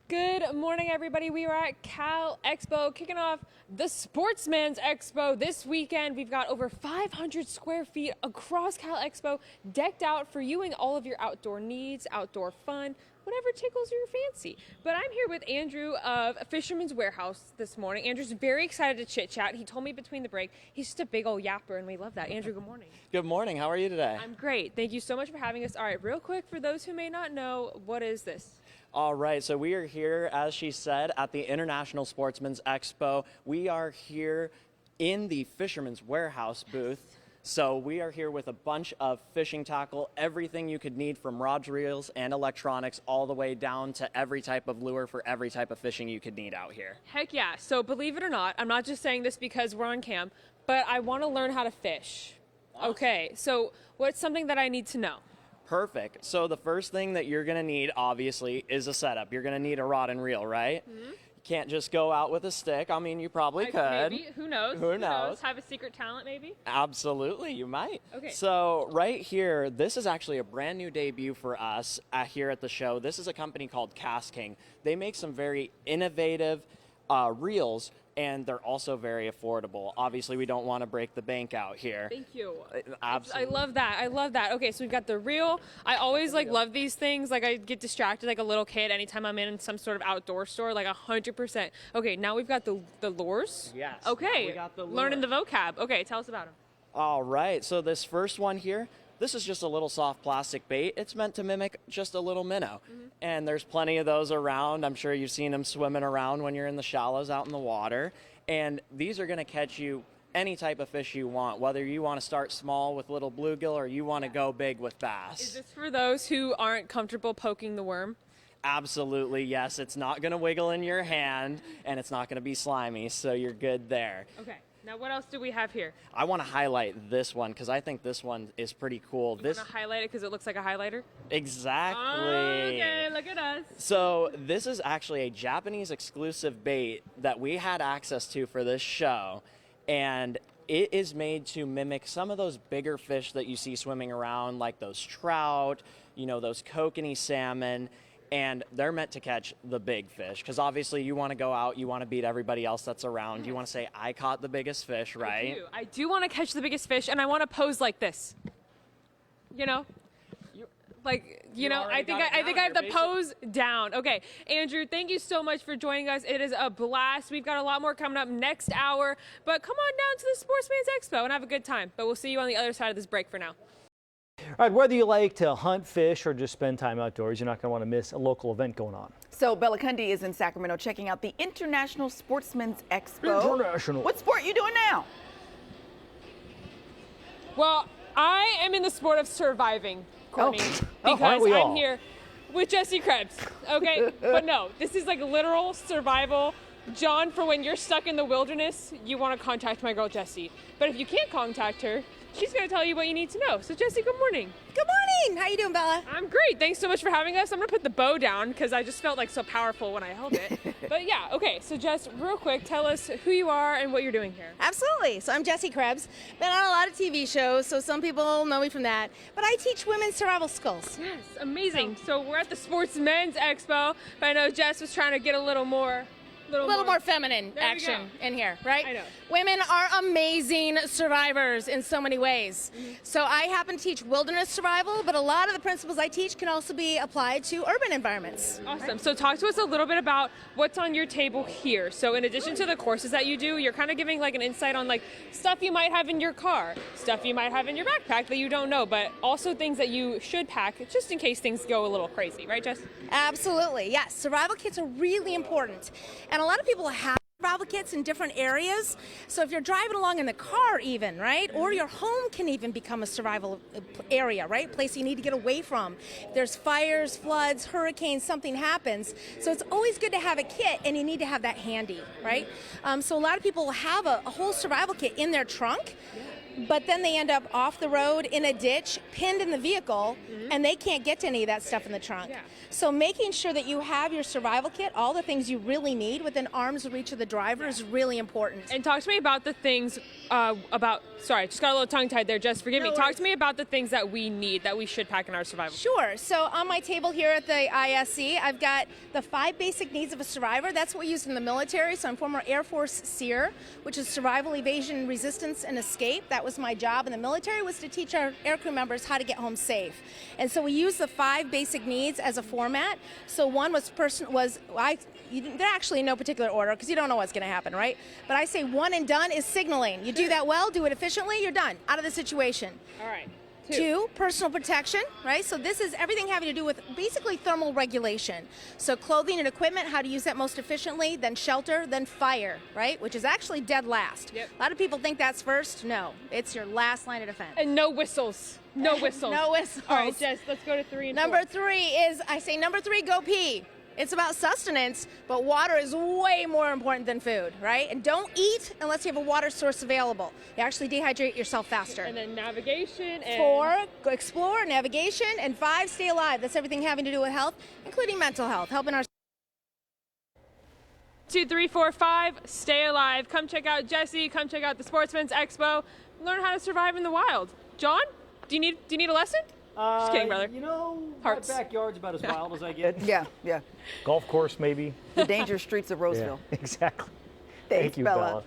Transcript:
Good morning, everybody. We are at Cal Expo, kicking off the Sportsmen's Expo this weekend. We've got over 500 square feet across Cal Expo, decked out for you and all of your outdoor needs, outdoor fun, whatever tickles your fancy. But I'm here with Andrew of Fisherman's Warehouse this morning. Andrew's very excited to chit chat. He told me between the break, he's just a big old yapper, and we love that. Andrew, good morning. Good morning. How are you today? I'm great. Thank you so much for having us. All right, real quick, for those who may not know, what is this? All right, so we are here, as she said, at the International Sportsmen's Expo. We are here in the Fisherman's Warehouse booth. So we are here with a bunch of fishing tackle, everything you could need from rods, reels, and electronics, all the way down to every type of lure for every type of fishing you could need out here. Heck yeah. So believe it or not, I'm not just saying this because we're on cam, but I want to learn how to fish. Awesome. Okay, so what's something that I need to know? Perfect. So the first thing that you're going to need, obviously, is a setup. You're going to need a rod and reel, right? Mm-hmm. You can't just go out with a stick. I mean, you probably could. Maybe. Who knows? Who knows? Have a secret talent, maybe? Absolutely, you might. Okay. So right here, this is actually a brand new debut for us here at the show. This is a company called Cast King. They make some very innovative reels, and they're also very affordable. Obviously, we don't want to break the bank out here. Thank you. Absolutely. I love that. I love that. Okay, so we've got the reel. I always love these things. Like, I get distracted like a little kid anytime I'm in some sort of outdoor store, like 100%. Okay, now we've got the lures. Yes. Okay. We got the lure. Learning the vocab. Okay, tell us about them. All right, so this first one here, this is just a little soft plastic bait. It's meant to mimic just a little minnow. Mm-hmm. And there's plenty of those around. I'm sure you've seen them swimming around when you're in the shallows out in the water. And these are going to catch you any type of fish you want, whether you want to start small with little bluegill or you want to go big with bass. Is this for those who aren't comfortable poking the worm? Absolutely, yes. It's not going to wiggle in your hand, and it's not going to be slimy, so you're good there. Okay. Now, what else do we have here? I want to highlight this one because I think this one is pretty cool. You want to highlight it because it looks like a highlighter? Exactly. Okay, look at us. So this is actually a Japanese exclusive bait that we had access to for this show, and it is made to mimic some of those bigger fish that you see swimming around, like those trout, those kokanee salmon. And they're meant to catch the big fish because obviously you want to go out, you want to beat everybody else that's around. You want to say, I caught the biggest fish, right? I do want to catch the biggest fish, and I want to pose like this. I think I have the pose down. Okay, Andrew, thank you so much for joining us. It is a blast. We've got a lot more coming up next hour, but come on down to the Sportsman's Expo and have a good time. But we'll see you on the other side of this break for now. All right, whether you like to hunt, fish, or just spend time outdoors, you're not going to want to miss a local event going on. So Bella Kunde is in Sacramento checking out the International Sportsmen's Expo. International. What sport are you doing now? Well, I am in the sport of surviving, Courtney, because I'm here with Jessie Krebs, okay? But no, this is like literal survival. John, for when you're stuck in the wilderness, you want to contact my girl Jessie. But if you can't contact her, she's going to tell you what you need to know. So, Jessie, good morning. Good morning. How you doing, Bella? I'm great. Thanks so much for having us. I'm going to put the bow down because I just felt like so powerful when I held it. But yeah, okay. So, Jess, real quick, tell us who you are and what you're doing here. Absolutely. So I'm Jessie Krebs. Been on a lot of TV shows, so some people know me from that. But I teach women survival skills. Yes, amazing. So we're at the Sportsmen's Expo, but I know Jess was trying to get a little more feminine action in here, right? I know. Women are amazing survivors in so many ways. Mm-hmm. So I happen to teach wilderness survival, but a lot of the principles I teach can also be applied to urban environments. Awesome. Right? So talk to us a little bit about what's on your table here. So in addition to the courses that you do, you're kind of giving like an insight on like stuff you might have in your car, stuff you might have in your backpack that you don't know, but also things that you should pack just in case things go a little crazy, right, Jess? Absolutely, yes. Survival kits are really important. And a lot of people have survival kits in different areas. So if you're driving along in the car even, right? Or your home can even become a survival area, right? Place you need to get away from. There's fires, floods, hurricanes, something happens. So it's always good to have a kit, and you need to have that handy, right? So a lot of people have a whole survival kit in their trunk. but then they end up off the road in a ditch, pinned in the vehicle, and they can't get to any of that stuff in the trunk. Yeah. So making sure that you have your survival kit, all the things you really need within arm's reach of the driver is really important. And talk to me about the things sorry, just got a little tongue-tied there, Jess, forgive me. No Talk worries. to me about the things that we need, that we should pack in our survival kit. Sure. So on my table here at the ISC, I've got the 5 basic needs of a survivor. That's what we used in the military. So I'm former Air Force SEER, which is survival, evasion, resistance, and escape. That was my job in the military, was to teach our aircrew members how to get home safe. And so we use the 5 basic needs as a format. So one was they're actually in no particular order because you don't know what's going to happen, right? But I say one and done is signaling. You do that well, do it efficiently, you're done, out of the situation. All right. 2, personal protection, right? So this is everything having to do with basically thermal regulation. So clothing and equipment, how to use that most efficiently, then shelter, then fire, right? Which is actually dead last. Yep. A lot of people think that's first. No, it's your last line of defense. And no whistles. No whistles. No whistles. All right, Jess, let's go to 3 and Number 4. 3 is, I say number 3, go pee. It's about sustenance, but water is way more important than food, right? And don't eat unless you have a water source available. You actually dehydrate yourself faster. And then navigation. And 4, go explore, navigation. And 5, stay alive. That's everything having to do with health, including mental health, helping our 2, 3, 4, 5, stay alive. Come check out Jesse. Come check out the Sportsmen's Expo. Learn how to survive in the wild. John, do you need a lesson? Just kidding, brother. You know, Hearts. my backyard's about as wild as I get. Yeah, yeah. Golf course, maybe. The dangerous streets of Yeah, Roseville. exactly. Thanks, Thank you, Bella. Bella.